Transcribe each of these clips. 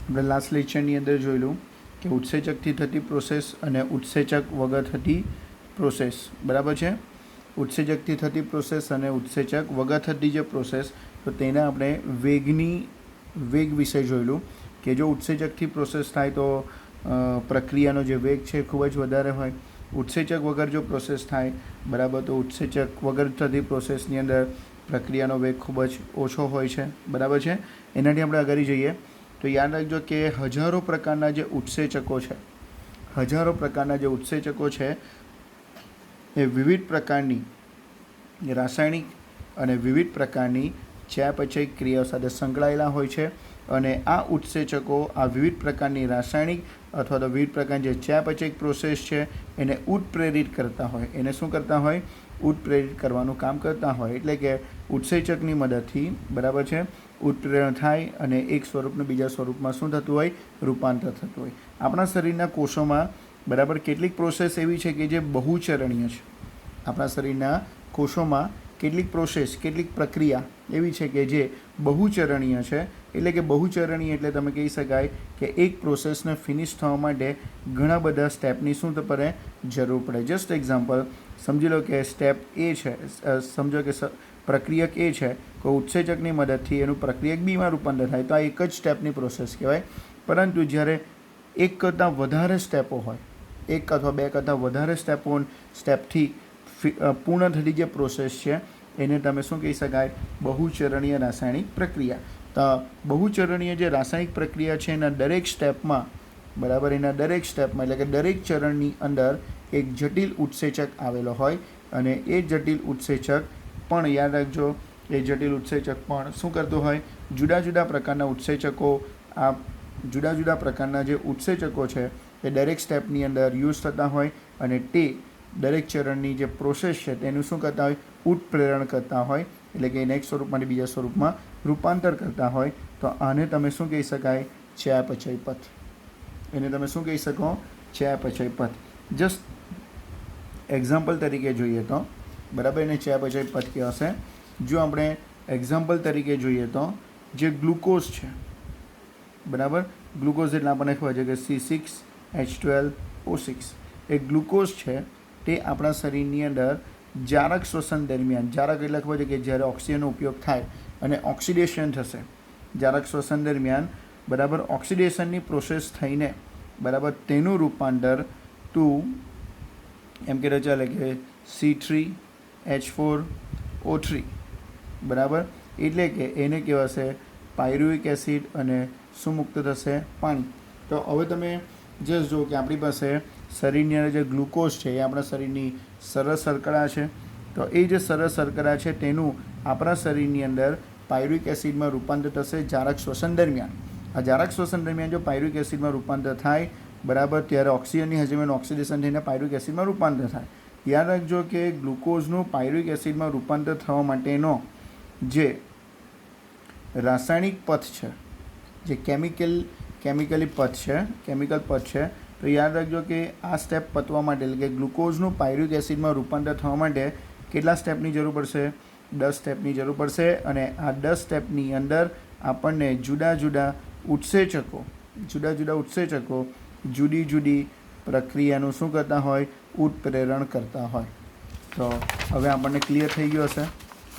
આપણે લાસ્ટ લેક્ચરની અંદર જોયેલું કે ઉત્સેચકથી થતી પ્રોસેસ અને ઉત્સેચક વગર થતી પ્રોસેસ, બરાબર છે. ઉત્સેચકથી થતી પ્રોસેસ અને ઉત્સેચક વગર થતી જે પ્રોસેસ, તો તેને આપણે વેગ વિશે જોયેલું કે જો ઉત્સેચકથી પ્રોસેસ થાય તો પ્રક્રિયાનો જે વેગ છે ખૂબ જ વધારે હોય. ઉત્સેચક વગર જો પ્રોસેસ થાય, બરાબર, તો ઉત્સેચક વગર થતી પ્રોસેસની અંદર પ્રક્રિયાનો વેગ ખૂબ જ ઓછો હોય છે, બરાબર છે. એનાથી આપણે આગળ જઈએ તો યાદ રાખજો કે હજારો પ્રકારના જે ઉત્સેચકો છે એ વિવિધ પ્રકારની રાસાયણિક અને વિવિધ પ્રકારની ચયાપચય ક્રિયાઓ સાથે સંકળાયેલા હોય છે. અને આ ઉત્સેચકો આ વિવિધ પ્રકારની રાસાયણિક અથવા તો વિવિધ પ્રકારની જે ચયાપચય પ્રોસેસ છે એને ઉત્પ્રેરિત કરતા હોય. એને શું કરતા હોય? ઉત્પ્રેરિત કરવાનું કામ કરતા હોય. એટલે કે ઉત્સેચકની મદદથી, બરાબર છે, ઉત્પ્રેરણ થાય અને એક સ્વરૂપનું બીજા સ્વરૂપમાં શું થતું હોય? રૂપાંતર થતું હોય. આપણા શરીરના કોષોમાં, બરાબર, કેટલીક પ્રોસેસ એવી છે કે જે બહુચરણીય છે. આપણા શરીરના કોષોમાં કેટલીક પ્રક્રિયા એવી છે કે જે બહુચરણીય છે. એટલે કે બહુચરણીય એટલે તમે કહી શકાય કે એક પ્રોસેસને ફિનિશ થવા માટે ઘણા બધા સ્ટેપની શું પડે? જરૂર પડે. જસ્ટ એક્ઝામ્પલ સમજી લો કે સ્ટેપ એ છે, સમજો કે પ્રક્રિયક એ છે, કોઈ ઉત્સેચકની મદદથી એનું પ્રક્રિયક બીમાં રૂપાંતર થાય, તો આ એક જ સ્ટેપની પ્રોસેસ કહેવાય. પરંતુ જ્યારે એક કરતાં વધારે સ્ટેપો હોય, એક અથવા બે કરતાં વધારે સ્ટેપથી પૂર્ણ થતી જે પ્રોસેસ છે એને તમે શું કહી શકાય? બહુચરણીય રાસાયણિક પ્રક્રિયા. તો બહુચરણીય જે રાસાયણિક પ્રક્રિયા છે એના દરેક સ્ટેપમાં, બરાબર, એના દરેક સ્ટેપમાં એટલે કે દરેક ચરણની અંદર એક જટિલ ઉત્સેચક આવેલો હોય. અને એ જટિલ ઉત્સેચક પણ યાદ રાખજો, એ જટિલ ઉત્સેચક પણ શું કરતું હોય? જુદા જુદા પ્રકારના ઉત્સેચકો, આ જુદા જુદા પ્રકારના જે ઉત્સેચકો છે એ દરેક સ્ટેપની અંદર યુઝ થતા હોય અને તે દરેક ચરણની જે પ્રોસેસ છે તેનું શું કરતા હોય? ઉત્પ્રેરણ કરતા હોય. એટલે કે એને એક સ્વરૂપમાંથી બીજા સ્વરૂપમાં રૂપાંતર કરતા હોય. તો આને તમે શું કહી શકાય? ચયાપચય પથ. એને તમે શું કહી શકો? ચયાપચય પથ. જસ્ટ એક્ઝામ્પલ તરીકે જોઈએ તો, બરાબર, એને ચયાપચય પથ કહેવાશે. જો આપણે એક્ઝામ્પલ તરીકે જોઈએ તો જે ગ્લુકોઝ છે, બરાબર, ગ્લુકોઝ એટલે આપણને ખબર છે કે C6H12O6. એ ગ્લુકોઝ છે તે આપણા શરીરની અંદર જારક શ્વસન દરમિયાન, જારક એટલે ખબર છે કે જ્યારે ઓક્સિજનનો ઉપયોગ થાય અને ઓક્સિડેશન થશે જારક શ્વસન દરમિયાન, બરાબર, ઓક્સિડેશનની પ્રોસેસ થઈને, બરાબર, તેનું રૂપાંતર ટુ એમ કે ચાલે કે C3H4O3, બરાબર, એટલે કે એને કહેવાશે પાયરુવિક એસિડ અને શું મુક્ત થશે? પાણી. તો હવે તમે જસ્ટ જો કે આપણી પાસે શરીરની અંદર જે ગ્લુકોઝ છે એ આપણા શરીરની સરસ શર્કરા છે. તો એ જે સરસ શર્કરા છે તેનું આપણા શરીરની અંદર પાયરુવિક એસિડમાં રૂપાંતર થશે જારક શ્વસન દરમિયાન. આ જારક શ્વસન દરમિયાન જો પાયરુવિક એસિડમાં રૂપાંતર થાય, બરાબર, ત્યારે ઓક્સિજનની હાજરીમાં ઓક્સિડેશન થઈને પાયરુવિક એસિડમાં રૂપાંતર થાય. યાદ રાખજો કે ગ્લુકોઝનું પાયરુવિક એસિડમાં રૂપાંતર થવા માટેનો જે રાસાયણિક પથ છે, જે કેમિકલ પથ છે, તો યાદ રાખજો કે આ સ્ટેપ પતવા માટે, એટલે કે ગ્લુકોઝનું પાયરુવિક એસિડમાં રૂપાંતર થવા માટે કેટલા સ્ટેપની જરૂર પડશે? 10 સ્ટેપની જરૂર પડશે. અને આ 10 સ્ટેપની અંદર આપણને જુદા જુદા ઉત્સેચકો જુદી જુદી પ્રક્રિયાનું શું કરતા હોય? ઉત્પ્રેરણ કરતા હોય. તો હવે આપણને ક્લિયર થઈ ગયું હશે,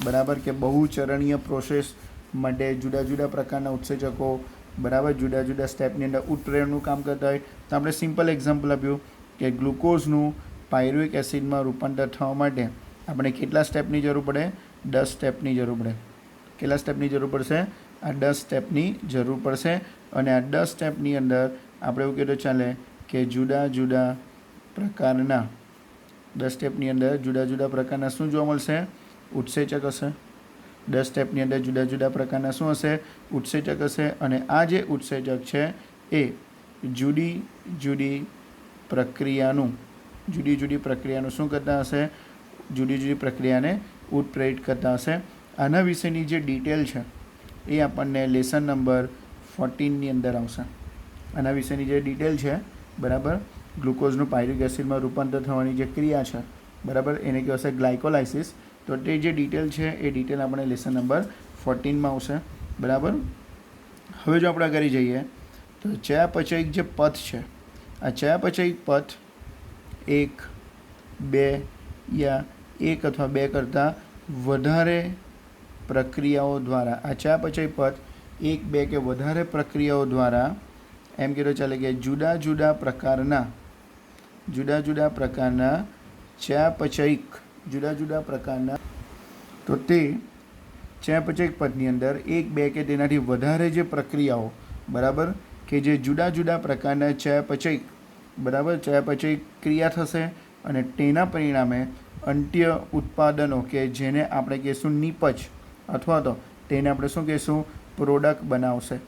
બરાબર, કે બહુચરણીય પ્રોસેસ માટે જુદા જુદા પ્રકારના ઉત્સેચકો, બરાબર, જુદા જુદા સ્ટેપની અંદર ઉત્પ્રેરણનું કામ કરતા હોય. તો આપણે સિમ્પલ એક્ઝામ્પલ આપ્યું કે ગ્લુકોઝનું પાયરુવિક એસિડમાં રૂપાંતર થવા માટે આપણે કેટલા સ્ટેપની જરૂર પડે? 10 સ્ટેપની જરૂર પડે. કેટલા સ્ટેપની જરૂર પડશે? આ 10 સ્ટેપની જરૂર પડશે. અને આ 10 સ્ટેપની અંદર આપણે એવું કહેતો ચાલે કે જુદા જુદા પ્રકારના 10 સ્ટેપની અંદર જુદા જુદા પ્રકારના શું જોવા મળશે? ઉત્સેચક હશે. 10 સ્ટેપની અંદર જુદા જુદા પ્રકારના શું હશે? ઉત્સેચક હશે. અને આ જે ઉત્સેચક છે એ જુદી જુદી પ્રક્રિયાનું શું કરતા હશે? જુદી જુદી પ્રક્રિયાને ઉત્પ્રેરિત કરતા હશે. આના વિશેની જે ડિટેલ છે એ આપણને લેસન નંબર 14ની અંદર આવશે. આના વિશેની જે ડિટેલ છે, બરાબર, ગ્લુકોઝનું પાયરુવિક એસિડમાં રૂપાંતર થવાની જે ક્રિયા છે, બરાબર, એને કહેવાશે ગ્લાયકોલાઇસિસ. તો તે જે ડિટેલ છે એ ડિટેલ આપણે લેસન નંબર 14માં આવશે, બરાબર. હવે જો આપણે આગળ જઈએ તો ચયાપચયિક જે પથ છે, આ ચયાપચયિક પથ 1, 2 યા 1 અથવા 2 કરતાં વધારે પ્રક્રિયાઓ દ્વારા, આ ચયાપચયિક પથ 1, 2 કે વધારે પ્રક્રિયાઓ દ્વારા એમ કહેતો ચાલે કે જુદા જુદા પ્રકારના ચયાપચયિક તો તે ચયાપચયિક પથની અંદર 1, 2 કે તેનાથી વધારે જે પ્રક્રિયાઓ, બરાબર, કે જે જુદા જુદા પ્રકારના ચયાપચયિક, બરાબર, ચયાપચયિક ક્રિયા થશે અને તેના પરિણામે અંત્ય ઉત્પાદનો કે જેને આપણે કહીશું નિપજ અથવા તો તેને આપણે શું કહીશું પ્રોડક્ટ બનાવશે,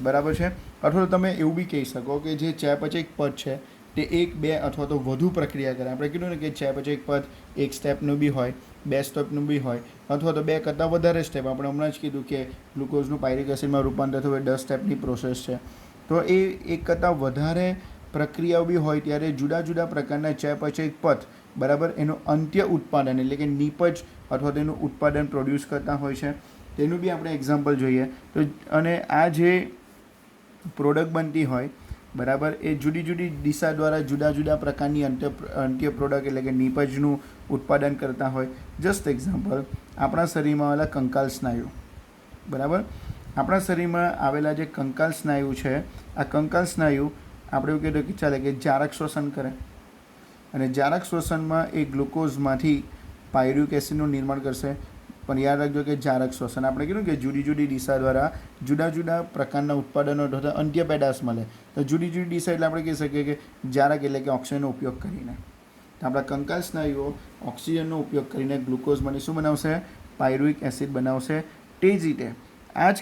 બરાબર છે. અથવા તો તમે એવું બી કહી શકો કે જે ચયાપચયિક પથ છે તે 1, 2 અથવા તો વધુ પ્રક્રિયા કરે. આપણે કીધું ને કે ચયાપચયિક પથ 1 સ્ટેપનું બી હોય, 2 સ્ટેપનું બી હોય અથવા તો 2 કરતાં વધારે સ્ટેપ. આપણે હમણાં જ કીધું કે ગ્લુકોઝનું પાયરિક એસિડમાં રૂપાંતર થયું એ 10 સ્ટેપની પ્રોસેસ છે. તો એ 1 કરતાં વધારે પ્રક્રિયાઓ બી હોય ત્યારે જુદા જુદા પ્રકારના ચયાપચયિક પથ, બરાબર, એનું અંત્ય ઉત્પાદન એટલે કે નિપજ અથવા તેનું ઉત્પાદન પ્રોડ્યુસ કરતા હોય છે. તેનું બી આપણે એક્ઝામ્પલ જોઈએ તો, અને આ જે પ્રોડક્ટ બનતી હોય, બરાબર, એ જુદી જુદી દિશા દ્વારા જુદા જુદા પ્રકારની અંત્ય પ્રોડક્ટ એટલે કે નિપજનું ઉત્પાદન કરતા હોય. જસ્ટ એક્ઝામ્પલ, આપણા શરીરમાં આવેલા કંકાલ સ્નાયુ, બરાબર, આપણા શરીરમાં આવેલા જે કંકાલ સ્નાયુ છે, આ કંકાલ સ્નાયુ આપણે એવું કહીએ કે ચાલે કે જારક શ્વસન કરે અને જારક શ્વસનમાં એ ગ્લુકોઝમાંથી પાયરુવેક એસિડનું નિર્માણ કરશે. પણ યાદ રાખજો કે જારક શ્વસન આપણે કીધું કે જુદી જુદી દિશા દ્વારા જુદા જુદા પ્રકારના ઉત્પાદનો તથા અંત્ય પેદાશ મળે. તો જુદી જુદી દિશા એટલે આપણે કહી શકીએ કે જારક એટલે કે ઓક્સિજનનો ઉપયોગ કરીને. તો આપણા કંકાલ સ્નાયુઓ ઓક્સિજનનો ઉપયોગ કરીને ગ્લુકોઝમાંથી શું બનાવશે? પાયરુવેક એસિડ બનાવશે. તે જ રીતે આ જ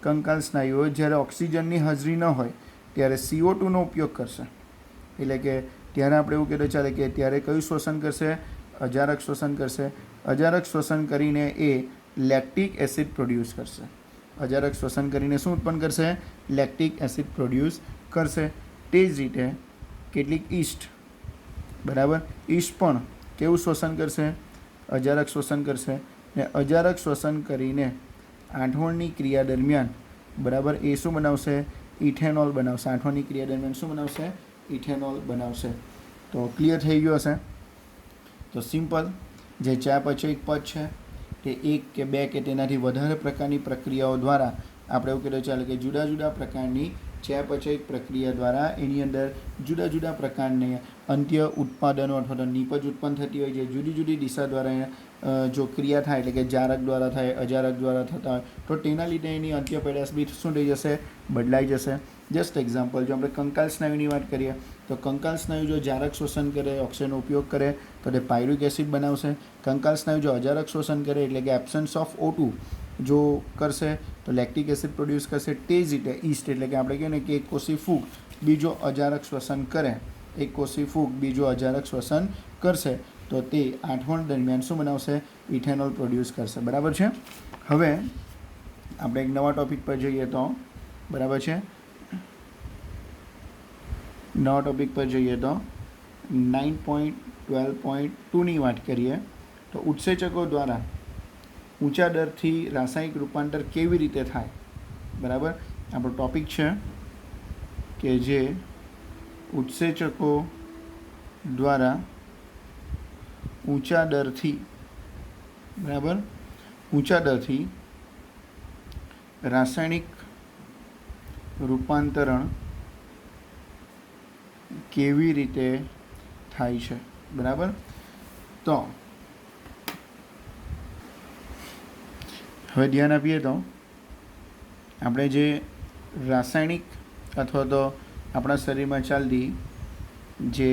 કંકાલ સ્નાયુઓ જ્યારે ઓક્સિજનની હાજરી ન હોય ત્યારે CO2નો ઉપયોગ કરશે. એટલે કે ત્યારે આપણે એવું કહેતો ચાલે કે ત્યારે કયું શ્વસન કરશે? અજારક શ્વસન કરશે. અજારક શ્વસન કરીને એ લેક્ટિક એસિડ પ્રોડ્યુસ કરશે. અજારક શ્વસન કરીને શું ઉત્પન્ન કરશે? લેક્ટિક એસિડ પ્રોડ્યુસ કરશે. તે જ રીતે કેટલીક ઈસ્ટ, બરાબર, ઈસ્ટ પણ કેવું શ્વસન કરશે? અજારક શ્વસન કરશે. ને અજારક શ્વસન કરીને આંઠવણની ક્રિયા દરમિયાન, બરાબર, એ શું બનાવશે? ઇથેનોલ બનાવશે. આંઠવણની ક્રિયા દરમિયાન શું બનાવશે? ઇથેનોલ બનાવશે. તો ક્લિયર થઈ ગયું હશે. તો સિમ્પલ, જે ચયાપચયિક પથ છે તે 1 કે 2 કે તેનાથી વધારે પ્રકારની પ્રક્રિયાઓ દ્વારા આપણે એવું કહેતો ચાલે કે જુદા જુદા પ્રકારની ચયાપચયિક પ્રક્રિયા દ્વારા એની અંદર જુદા જુદા પ્રકારની અંત્ય ઉત્પાદનો અથવા તો નિપજ ઉત્પન્ન થતી હોય છે. જુદી જુદી દિશા દ્વારા જો ક્રિયા થાય એટલે કે જારક દ્વારા થાય, અજારક દ્વારા થતા હોય તો તેના લીધે એની અંત્ય પેદાશ બી શું થઈ જશે? બદલાઈ જશે. જસ્ટ એક્ઝામ્પલ, જો આપણે કંકાલ સ્નાયુની વાત કરીએ તો કંકાલ સ્નાયુ જો જારક શ્વસન કરે, ઓક્સિજનનો ઉપયોગ કરે તો તે પાયરુવેક એસિડ બનાવશે. કંકાલ સ્નાયુ જો અજારક શ્વસન કરે એટલે કે એબ્સન્સ ઓફ O2 જો કરશે તો લેક્ટિક એસિડ પ્રોડ્યુસ કરશે. તે જ રીતે ઈસ્ટ એટલે કે આપણે કહીએ ને કે એક કોષી ફૂગ બીજો અજારક શ્વસન કરે, એક કોષી ફૂગ બીજો અજારક શ્વસન કરશે તો તે આંઠવણ દરમિયાન શું બનાવશે? ઇથેનોલ પ્રોડ્યુસ કરશે. બરાબર છે. હવે આપણે એક નવા ટૉપિક પર જઈએ તો, બરાબર છે, નવા ટૉપિક પર જઈએ તો 9.12.2ની વાત કરીએ તો ઉત્સેચકો દ્વારા ઊંચા દરથી રાસાયણિક રૂપાંતર કેવી રીતે થાય? બરાબર, આપણો ટૉપિક છે કે જે ઉત્સેચકો દ્વારા ઊંચા દરથી, બરાબર, ઊંચા દરથી રાસાયણિક રૂપાંતરણ કેવી રીતે થાય છે? બરાબર. તો હવે ધ્યાન આપીએ તો આપણે જે રાસાયણિક અથવા તો આપણા શરીરમાં ચાલતી જે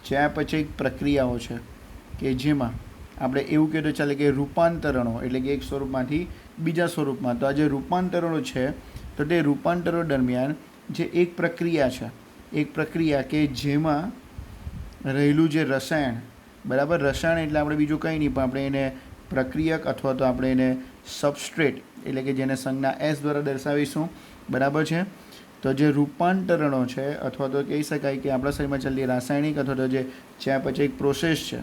ચયાપચયિક પ્રક્રિયાઓ છે કે જેમાં આપણે એવું કહેતો ચાલે કે રૂપાંતરણો એટલે કે એક સ્વરૂપમાંથી બીજા સ્વરૂપમાં. તો આ જે રૂપાંતરણો છે તો તે રૂપાંતરો દરમિયાન જે એક પ્રક્રિયા છે, એક પ્રક્રિયા કે જેમાં રહેલું જે રસાયણ, બરાબર, રસાયણ એટલે આપણે બીજું કંઈ નહીં પણ આપણે એને પ્રક્રિયક અથવા તો આપણે એને સબસ્ટ્રેટ એટલે કે જેને સંજ્ઞા S દ્વારા દર્શાવીશું. બરાબર છે. તો જે રૂપાંતરણો છે અથવા તો કહી શકાય કે આપણા શરીરમાં ચાલતી રાસાયણિક અથવા તો જે ચયાપચયિક પ્રોસેસ છે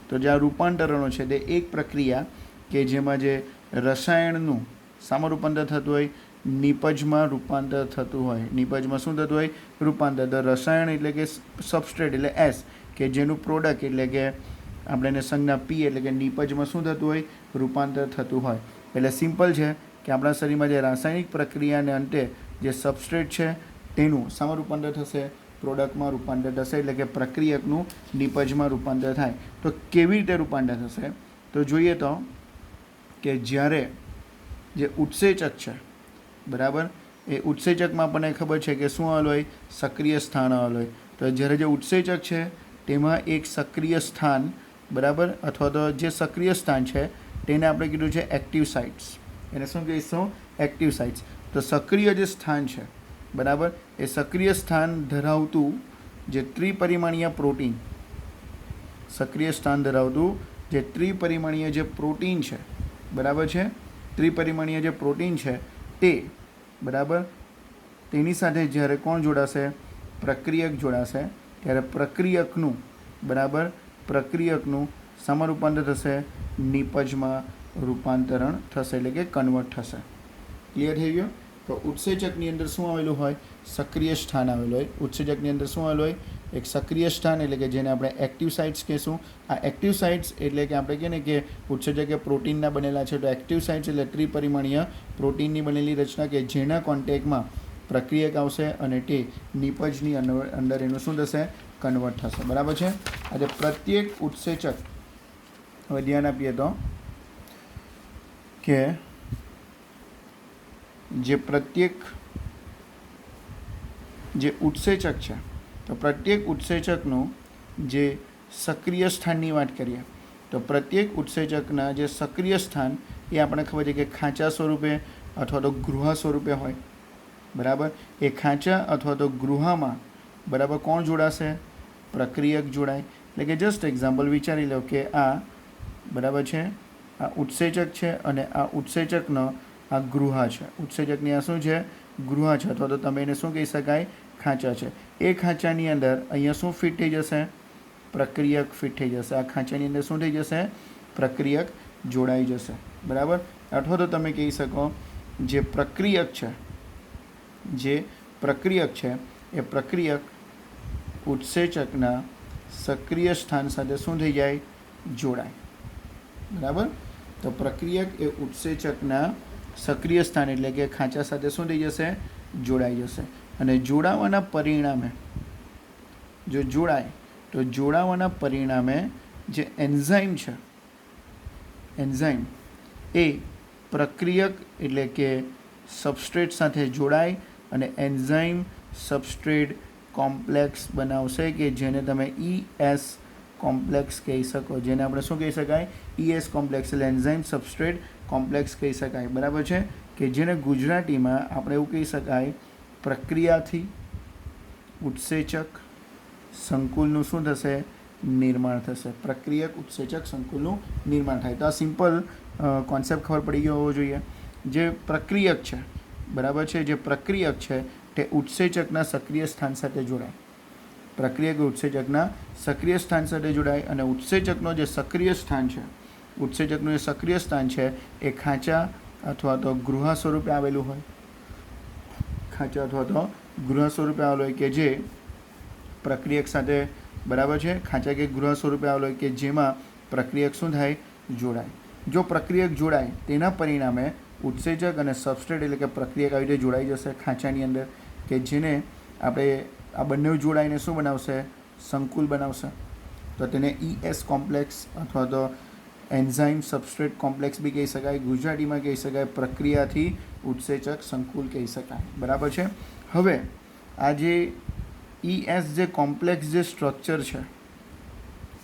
તો જે આ રૂપાંતરણો છે તે એક પ્રક્રિયા કે જેમાં જે રસાયણનું શામાં રૂપાંતર થતું હોય, નિપજમાં રૂપાંતર થતું હોય. નિપજમાં શું થતું હોય? રૂપાંતર. તો રસાયણ એટલે કે સબસ્ટ્રેટ એટલે એસ, કે જેનું પ્રોડક્ટ એટલે કે આપણે એને સંજ્ઞા પી એટલે કે નિપજમાં શું થતું હોય? રૂપાંતર થતું હોય. એટલે સિમ્પલ છે કે આપણા શરીરમાં જે રાસાયણિક પ્રક્રિયાને અંતે જે સબસ્ટ્રેટ છે તેનું શામાં રૂપાંતર થશે? પ્રોડક્ટમાં રૂપાંતર થશે, એટલે કે પ્રક્રિયકનું નિપજમાં રૂપાંતર થાય. તો કેવી રીતે રૂપાંતર થશે? તો જોઈએ તો કે જ્યારે જે ઉત્સેચક છે, બરાબર, એ ઉત્સેચકમાં આપણને ખબર છે કે શું આવેલું હોય? સક્રિય સ્થાન આવેલું હોય. તો જ્યારે જે ઉત્સેચક છે તેમાં એક સક્રિય સ્થાન, બરાબર, અથવા તો જે સક્રિય સ્થાન છે તેને આપણે કીધું છે એક્ટિવ સાઇટ્સ. એને શું કહીશું? Active sites. તો સક્રિય જે સ્થાન છે, બરાબર, એ સક્રિય સ્થાન ધરાવતું જે ત્રિપરિમાણીય પ્રોટીન, સક્રિય સ્થાન ધરાવતું જે ત્રિપરિમાણીય જે પ્રોટીન છે, બરાબર છે, ત્રિપરિમાણીય જે પ્રોટીન છે તે, બરાબર, તેની સાથે જ્યારે કોણ જોડાશે? પ્રક્રિયક જોડાશે. ત્યારે પ્રક્રિયકનું, બરાબર, પ્રક્રિયકનું શામાં રૂપાંતર થશે? નિપજમાં રૂપાંતરણ થશે, એટલે કે કન્વર્ટ થશે. ક્લિયર થઈ ગયું? તો ઉત્સેચકની અંદર શું આવેલું હોય? સક્રિય સ્થાન આવેલું હોય. ઉત્સેચકની અંદર શું આવેલું હોય? એક સક્રિય સ્થાન, એટલે કે જેને આપણે એક્ટિવ સાઇટ્સ કહીશું. આ એક્ટિવ સાઇટ્સ એટલે કે આપણે કહીએ ને કે ઉત્સેચક એ પ્રોટીનના બનેલા છે, તો એક્ટિવ સાઇટ્સ એટલે ત્રિપરિમાણીય પ્રોટીનની બનેલી રચના કે જેના કોન્ટેક્ટમાં પ્રક્રિયક આવશે અને તે નિપજની અંદર એનું શું થશે? કન્વર્ટ થશે. બરાબર છે? આજે પ્રત્યેક ઉત્સેચક, હવે ધ્યાન આપીએ તો કે જે પ્રત્યેક જે ઉત્સેચક છે, તો પ્રત્યેક ઉત્સેચકનું જે સક્રિય સ્થાનની વાત કરીએ તો પ્રત્યેક ઉત્સેચકના જે સક્રિય સ્થાન એ આપણે ખબર છે કે ખાંચા સ્વરૂપે અથવા તો ગૃહ સ્વરૂપે હોય. બરાબર, એ ખાંચા અથવા તો ગૃહમાં, બરાબર, કોણ જોડાશે? પ્રક્રિયક જોડાય. એટલે કે જસ્ટ એક્ઝામ્પલ વિચારી લો કે આ, બરાબર છે, આ ઉત્સેચક છે અને આ ઉત્સેચકનો આ ગૃહ છે. ઉત્સેચકની આ શું છે? ગૃહ છે, અથવા તો તમે એને શું કહી શકાય? ખાંચા છે. એ ખાંચાની અંદર અહીંયા શું ફિટ થઈ જશે? પ્રક્રિયક ફિટ થઈ જશે. આ ખાંચાની અંદર શું થઈ જશે? પ્રક્રિયક જોડાઈ જશે. બરાબર, અથવા તો તમે કહી શકો જે પ્રક્રિયક છે, જે પ્રક્રિયક છે એ પ્રક્રિયક ઉત્સેચકના સક્રિય સ્થાન સાથે શું થઈ જાય? જોડાય. બરાબર, તો પ્રક્રિયક એ ઉત્સેચકના સક્રિય સ્થાન એટલે કે ખાંચા સાથે શું થઈ જશે? જોડાઈ જશે. અને જોડાવાના પરિણામે, જો જોડાય તો જોડાવાના પરિણામે જે એન્ઝાઇમ છે, એન્ઝાઇમ એ પ્રક્રિયક એટલે કે સબસ્ટ્રેટ સાથે જોડાય અને એન્ઝાઇમ સબસ્ટ્રેટ કોમ્પ્લેક્સ બનાવશે કે જેને તમે ES કોમ્પ્લેક્સ કહી શકો. જેને આપણે શું કહી શકાય? ES કોમ્પ્લેક્સ એટલે એન્ઝાઇમ સબસ્ટ્રેટ કોમ્પ્લેક્સ કહી શકાય. બરાબર છે? કે જેને ગુજરાતીમાં આપણે એવું કહી શકાય પ્રક્રિયાથી ઉત્સેચક સંકુલનું શું થશે? નિર્માણ થશે. પ્રક્રિયક ઉત્સેચક સંકુલનું નિર્માણ થાય. તો આ સિમ્પલ કોન્સેપ્ટ ખબર પડી ગયો હોવો જોઈએ. જે પ્રક્રિયક છે, બરાબર છે, જે પ્રક્રિયક છે તે ઉત્સેચકના સક્રિય સ્થાન સાથે જોડાય. પ્રક્રિયક ઉત્સેચકના સક્રિય સ્થાન સાથે જોડાય અને ઉત્સેચકનો જે સક્રિય સ્થાન છે, ઉત્સેચકનું જે સક્રિય સ્થાન છે એ ખાંચા અથવા તો ગૃહ સ્વરૂપે આવેલું હોય. ખાંચા અથવા તો ગૃહ સ્વરૂપે આવેલું હોય કે જે પ્રક્રિયક સાથે, બરાબર છે, ખાંચા કે ગૃહ સ્વરૂપે આવેલું હોય કે જેમાં પ્રક્રિયક શું થાય? જોડાય. જો પ્રક્રિયક જોડાય તેના પરિણામે ઉત્સેચક અને સબસ્ટ્રેટ એટલે કે પ્રક્રિયક આવી રીતે જોડાઈ જશે ખાંચાની અંદર, કે જેને આપણે આ બંને જોડાઈને શું બનાવશે? સંકુલ બનાવશે. તો તેને ES કોમ્પ્લેક્સ અથવા તો એન્ઝાઇમ સબસ્ટ્રેટ કોમ્પ્લેક્સ બી કહી શકાય. ગુજરાતીમાં કહી શકાય પ્રક્રિયાથી ઉત્સેચક સંકુલ કહી શકાય. બરાબર છે? હવે આ જે ES જે કોમ્પ્લેક્સ જે સ્ટ્રક્ચર છે,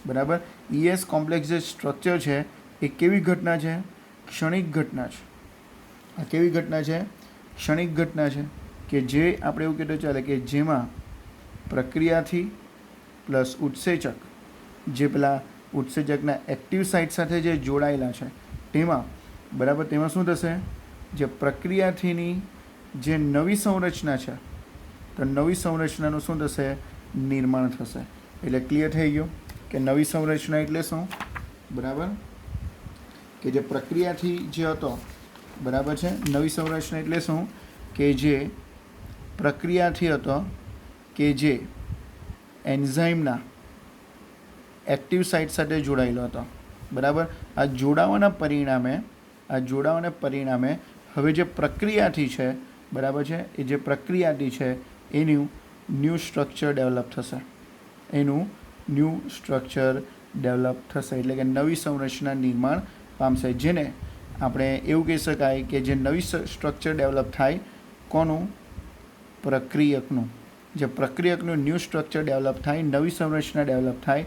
બરાબર, ES કોમ્પ્લેક્સ જે સ્ટ્રક્ચર છે એ કેવી ઘટના છે? ક્ષણિક ઘટના છે. આ કેવી ઘટના છે? ક્ષણિક ઘટના છે કે જે આપણે એવું કહેતો ચાલે કે જેમાં પ્રક્રિયાથી પ્લસ ઉત્સેચક, જે પેલા ઉત્સેચકના એક્ટિવ સાઇટ સાથે જે જોડાયેલા છે તેમાં, બરાબર, તેમાં શું થશે? જે પ્રક્રિયાથીની જે નવી સંરચના છે, તો નવી સંરચનાનું શું થશે? નિર્માણ થશે. એટલે ક્લિયર થઈ ગયું કે નવી સંરચના એટલે શું? બરાબર, કે જે પ્રક્રિયાથી જે હતો, બરાબર છે, નવી સંરચના એટલે શું કે જે પ્રક્રિયાથી હતો કે જે એન્ઝાઇમના એક્ટિવ સાઇટ સાથે જોડાયેલો હતો, બરાબર. આ જોડાવાના પરિણામે હવે જે પ્રક્રિયાથી છે, બરાબર છે, એ જે પ્રક્રિયાથી છે એનું ન્યૂ સ્ટ્રક્ચર ડેવલપ થશે, એટલે કે નવી સંરચના નિર્માણ પામશે, જેને આપણે એવું કહી શકાય કે જે નવી સ્ટ્રક્ચર ડેવલપ થાય કોનું, પ્રક્રિયકનું. જે પ્રક્રિયકનું ન્યૂ સ્ટ્રક્ચર ડેવલપ થાય, નવી સંરચના ડેવલપ થાય,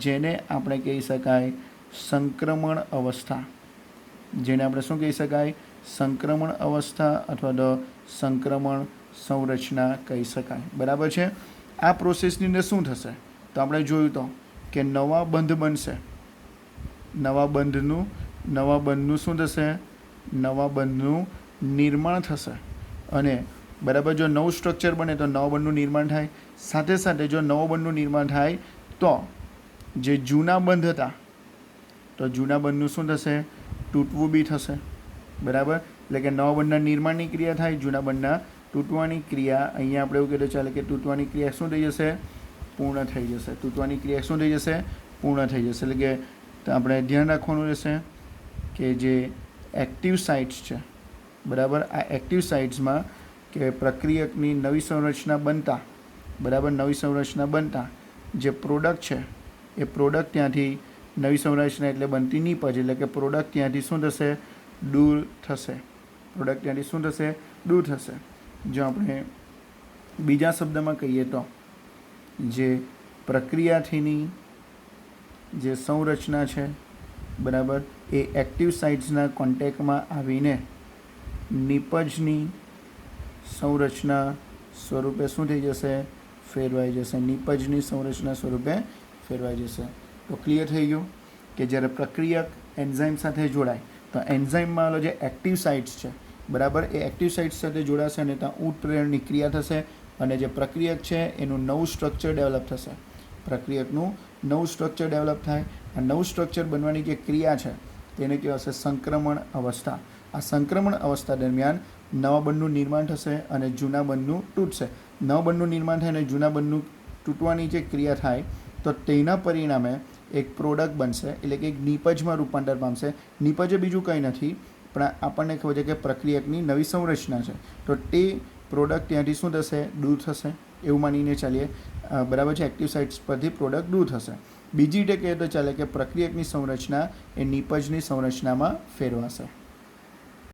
જેને આપણે કહી શકાય સંક્રમણ અવસ્થા. જેને આપણે શું કહી શકાય, સંક્રમણ અવસ્થા અથવા તો સંક્રમણ સંરચના કહી શકાય, બરાબર છે. આ પ્રોસેસની અંદર શું થશે તો આપણે જોયું તો કે નવા બંધ બનશે, નવા બંધનું શું થશે, નવા બંધનું નિર્માણ થશે. અને બરાબર, જો નવું સ્ટ્રક્ચર બને તો નવા બંધનું નિર્માણ થાય. સાથે સાથે જો નવા બંધનું નિર્માણ થાય તો જે જૂના બંધ હતા તો જૂના બંધનું શું થશે, તૂટવું બી થશે, બરાબર. એટલે કે નવા બંધના નિર્માણની ક્રિયા થાય, જૂના બંધના તૂટવાની ક્રિયા, અહીંયા આપણે એવું કહીએ ચાલે કે તૂટવાની ક્રિયા શું થઈ જશે, પૂર્ણ થઈ જશે. તૂટવાની ક્રિયા શું થઈ જશે, પૂર્ણ થઈ જશે. એટલે કે આપણે ધ્યાન રાખવાનું રહેશે કે જે એક્ટિવ સાઇટ્સ છે, બરાબર, આ એક્ટિવ સાઇટ્સમાં કે પ્રક્રિયકની નવી સંરચના બનતા, બરાબર, નવી સંરચના બનતા જે પ્રોડક્ટ છે એ પ્રોડક્ટ ત્યાંથી નવી સંરચના એટલે બનતી નીપજ, એટલે કે પ્રોડક્ટ ત્યાંથી શું થશે, દૂર થશે. પ્રોડક્ટ ત્યાંથી શું થશે, દૂર થશે. જો આપણે બીજા શબ્દમાં કહીએ તો જે પ્રક્રિયાથીની જે સંરચના છે, બરાબર, એ એક્ટિવ સાઇટ્સના કોન્ટેક્ટમાં આવીને નીપજની સંરચના સ્વરૂપે શું થઈ જશે, ફેરવાઈ જશે. નીપજની સંરચના સ્વરૂપે ફેરવાઈ જશે. તો ક્લિયર થઈ ગયું કે જ્યારે પ્રક્રિયક એન્ઝાઇમ સાથે જોડાય તો એન્ઝાઇમમાં જે એક્ટિવ સાઇટ્સ છે, બરાબર, એ એક્ટિવ સાઇટ્સ સાથે જોડાશે અને ત્યાં ઉત્પ્રેરણની ક્રિયા થશે અને જે પ્રક્રિયક છે એનું નવું સ્ટ્રક્ચર ડેવલપ થશે. પ્રક્રિયકનું નવું સ્ટ્રક્ચર ડેવલપ થાય. આ નવું સ્ટ્રક્ચર બનવાની જે ક્રિયા છે તેને કહેવાશે સંક્રમણ અવસ્થા. આ સંક્રમણ અવસ્થા દરમિયાન નવા બંધનું નિર્માણ થશે અને જૂના બંધનું તૂટશે. નવા બંધનું નિર્માણ થાય અને જૂના બંધનું તૂટવાની જે ક્રિયા થાય તો તેના પરિણામે એક પ્રોડક્ટ બનશે, એટલે કે એક નીપજમાં રૂપાંતર પામશે. નીપજ એ બીજું કંઈ નથી પણ આપણને ખબર છે કે પ્રક્રિયકની નવી સંરચના છે, તો તે પ્રોડક્ટ ત્યાંથી શું થશે, દૂર થશે, એવું માનીને ચાલીએ, બરાબર છે. એક્ટિવ સાઇટ્સ પરથી પ્રોડક્ટ દૂર થશે. બીજી રીતે કહીએ તો ચાલે કે પ્રક્રિયકની સંરચના એ નીપજની સંરચનામાં ફેરવાશે.